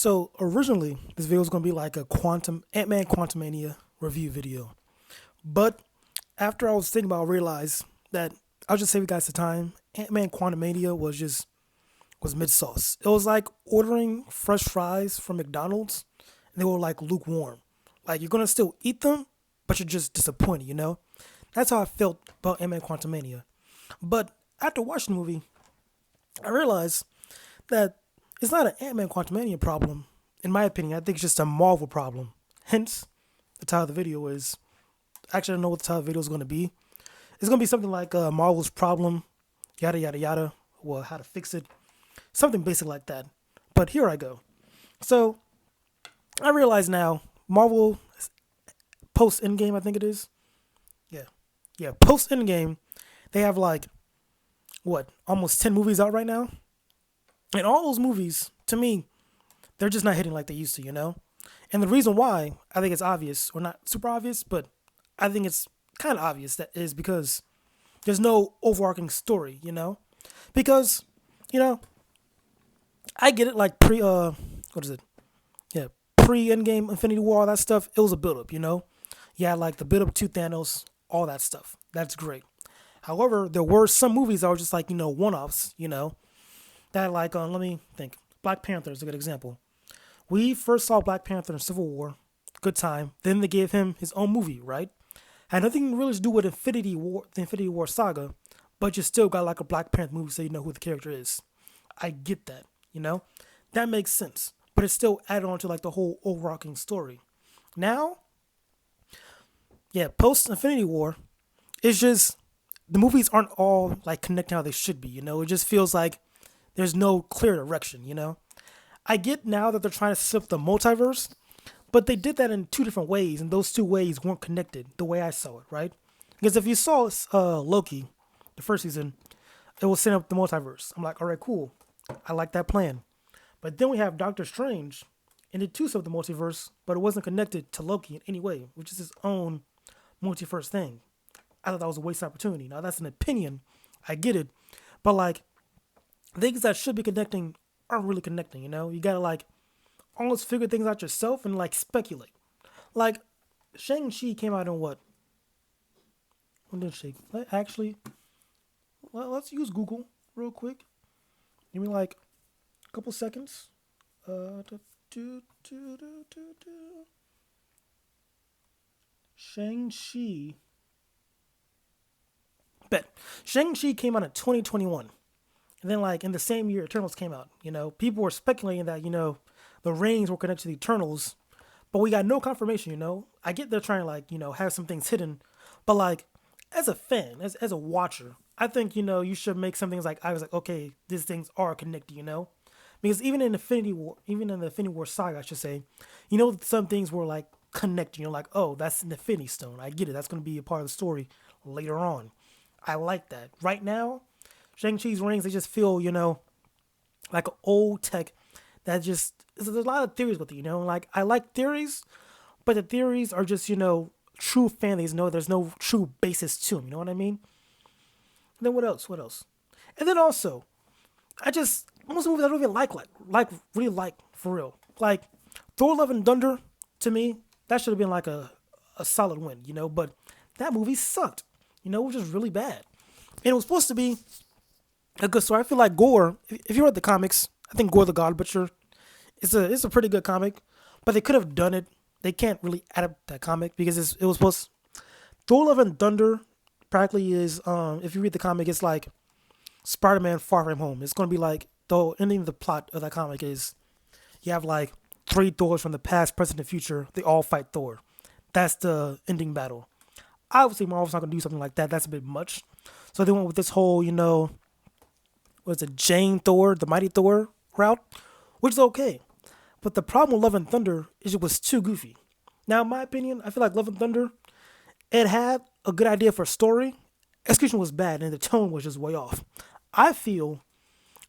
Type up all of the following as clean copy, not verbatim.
So originally, this video was gonna be like a Ant-Man Quantumania review video, but after I was thinking about, it, I realized that I'll just save you guys the time. Ant-Man Quantumania was mid sauce. It was like ordering fresh fries from McDonald's, and they were like lukewarm. Like you're gonna still eat them, but you're just disappointed. That's how I felt about Ant-Man Quantumania. But after watching the movie, I realized that it's not an Ant-Man Quantumania problem. In my opinion, I think it's just a Marvel problem. Hence, the title of the video is... Actually, I don't know what the title of the video is going to be. It's going to be something like Marvel's problem, yada, yada, yada, or how to fix it. Something basic like that. But here I go. So, I realize now, Marvel, post-Endgame, I think it is. Yeah, post-Endgame, they have like, almost 10 movies out right now? And all those movies, to me, they're just not hitting like they used to. And the reason why, I think it's obvious, or not super obvious, but I think it's kind of obvious, that is because there's no overarching story. Because, I get it, like what is it? Yeah, pre-Endgame, Infinity War, all that stuff, it was a build-up, You had like the build-up to Thanos, all that stuff. That's great. However, there were some movies that were just like, one-offs, that like, let me think. Black Panther is a good example. We first saw Black Panther in Civil War, good time. Then they gave him his own movie, right? Had nothing really to do with the Infinity War saga, but you still got like a Black Panther movie so you know who the character is. I get that, That makes sense. But it's still added on to like the whole overarching story. Now, yeah, post Infinity War, it's just the movies aren't all like connecting how they should be, It just feels like there's no clear direction, I get now that they're trying to set up the multiverse, but they did that in two different ways, and those two ways weren't connected the way I saw it, right? Because if you saw Loki, the first season, it was setting up the multiverse. I'm like, all right, cool. I like that plan. But then we have Doctor Strange, and it too set up the multiverse, but it wasn't connected to Loki in any way, which is his own multiverse thing. I thought that was a waste opportunity. Now, that's an opinion. I get it. But, like, things that should be connecting aren't really connecting, You gotta, like, almost figure things out yourself and, like, speculate. Like, Shang-Chi came out in what? When did she? Actually, let's use Google real quick. Give me, like, a couple seconds. Shang-Chi. Bet. Shang-Chi came out in 2021. And then, like, in the same year, Eternals came out. People were speculating that, the rings were connected to the Eternals. But we got no confirmation, I get they're trying to, like, have some things hidden. But, like, as a fan, as a watcher, I think, you should make some things like, I was like, okay, these things are connected, Because even in the Infinity War saga, I should say, some things were, like, connected. Like, oh, that's an Infinity Stone. I get it. That's going to be a part of the story later on. I like that. Right now, Shang-Chi's rings, they just feel, like an old tech that just, there's a lot of theories with it, Like, I like theories, but the theories are just, true fans know there's no true basis to them, you know what I mean? And then what else? And then also, most movies I don't even really like, for real. Like, Thor Love and Thunder, to me, that should have been like a solid win, But that movie sucked, it was just really bad. And it was supposed to be a good story. I feel like Gore, if you read the comics, I think Gore the God Butcher, it's a pretty good comic, but they could have done it. They can't really adapt that comic because it was supposed. Thor: Love and Thunder practically is, if you read the comic, it's like Spider-Man: Far From Home. It's gonna be like the ending of the plot of that comic is you have like 3 Thors from the past, present, and future. They all fight Thor. That's the ending battle. Obviously, Marvel's not gonna do something like that. That's a bit much. So they went with this whole, what's it, Jane Thor, the Mighty Thor route, which is okay. But the problem with Love and Thunder is it was too goofy. Now, in my opinion, I feel like Love and Thunder, it had a good idea for a story. Execution was bad, and the tone was just way off. I feel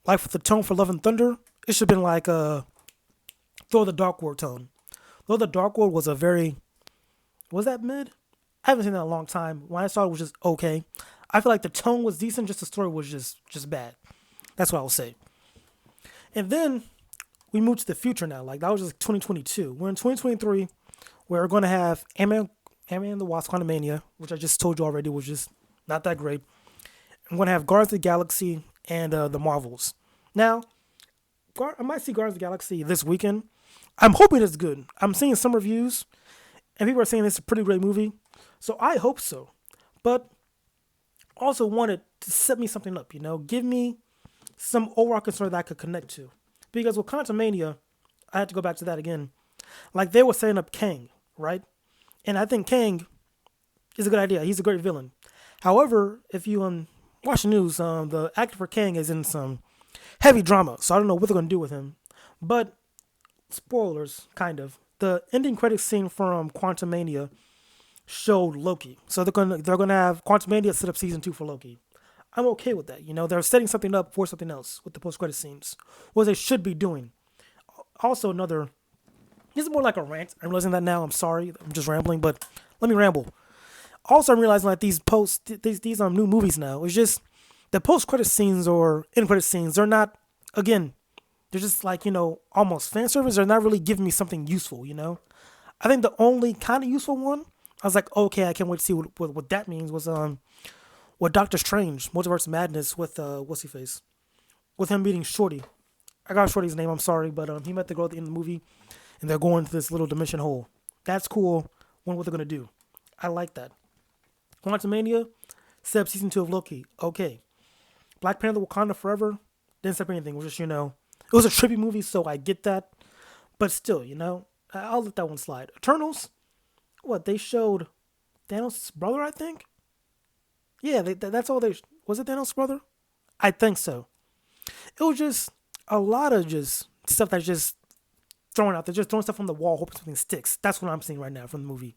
like for the tone for Love and Thunder, it should have been like Thor the Dark World tone. Thor the Dark World was was that mid? I haven't seen that in a long time. When I saw it, it was just okay. I feel like the tone was decent, just the story was just bad. That's what I will say. And then we moved to the future now. Like that was just 2022. We're in 2023. We're going to have Ant-Man and the Wasp: Quantumania, which I just told you already was just not that great. I'm going to have Guardians of the Galaxy and the Marvels. Now, I might see Guardians of the Galaxy this weekend. I'm hoping it's good. I'm seeing some reviews, and people are saying it's a pretty great movie. So I hope so. But also wanted to set me something up, give me some overarching story that I could connect to. Because with Quantumania, I had to go back to that again. Like they were setting up Kang, right? And I think Kang is a good idea. He's a great villain. However, if you watch the news, the actor for Kang is in some heavy drama, so I don't know what they're gonna do with him. But spoilers, kind of. The ending credits scene from Quantumania showed Loki, so they're gonna have Quantumania set up season 2 for Loki. I'm okay with that. They're setting something up for something else with the post credit scenes, what they should be doing. Also, this is more like a rant. I'm realizing that now. I'm sorry, I'm just rambling, but let me ramble. Also, I'm realizing like these new movies now. It's just the post credit scenes or end credit scenes. They're not, again, they're just like almost fan service. They're not really giving me something useful. I think the only kind of useful one, I was like, okay, I can't wait to see what that means. Was what Doctor Strange, Multiverse of Madness with what's he face, with him meeting Shorty. I got Shorty's name. I'm sorry, but he met the girl at the end of the movie, and they're going to this little dimension hole. That's cool. Wonder what they're gonna do. I like that. Quantumania, set up season 2 of Loki. Okay. Black Panther: Wakanda Forever didn't set up anything. It was just it was a trippy movie, so I get that. But still, I'll let that one slide. Eternals, what they showed, Thanos' brother, I think. Yeah, that's all they. Was it Thanos' brother? I think so. It was just a lot of just stuff that's just throwing out there, just throwing stuff on the wall, hoping something sticks. That's what I'm seeing right now from the movie,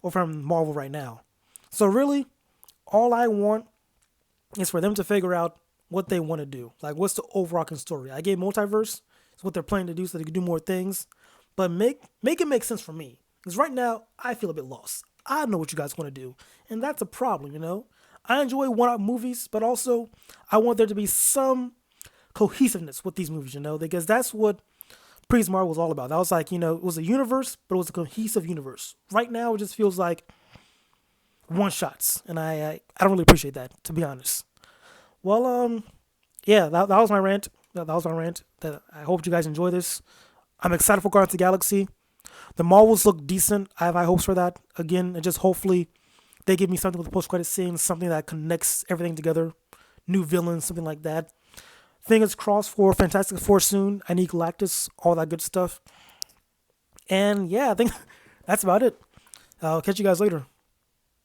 or from Marvel right now. So really, all I want is for them to figure out what they want to do. Like, what's the overarching story? I gave multiverse. It's what they're planning to do so they can do more things. But make it make sense for me. Because right now, I feel a bit lost. I don't know what you guys want to do. And that's a problem. I enjoy one-off movies, but also I want there to be some cohesiveness with these movies, because that's what Pre's Marvel was all about. That was like, it was a universe, but it was a cohesive universe. Right now, it just feels like one-shots, and I don't really appreciate that, to be honest. Well, yeah, that was my rant. That was my rant. I hope you guys enjoy this. I'm excited for Guardians of the Galaxy. The Marvels look decent. I have high hopes for that. Again, and just hopefully they give me something with the post-credit scenes, something that connects everything together. New villains, something like that. Fingers crossed for Fantastic Four soon. I need Galactus, all that good stuff. And yeah, I think that's about it. I'll catch you guys later.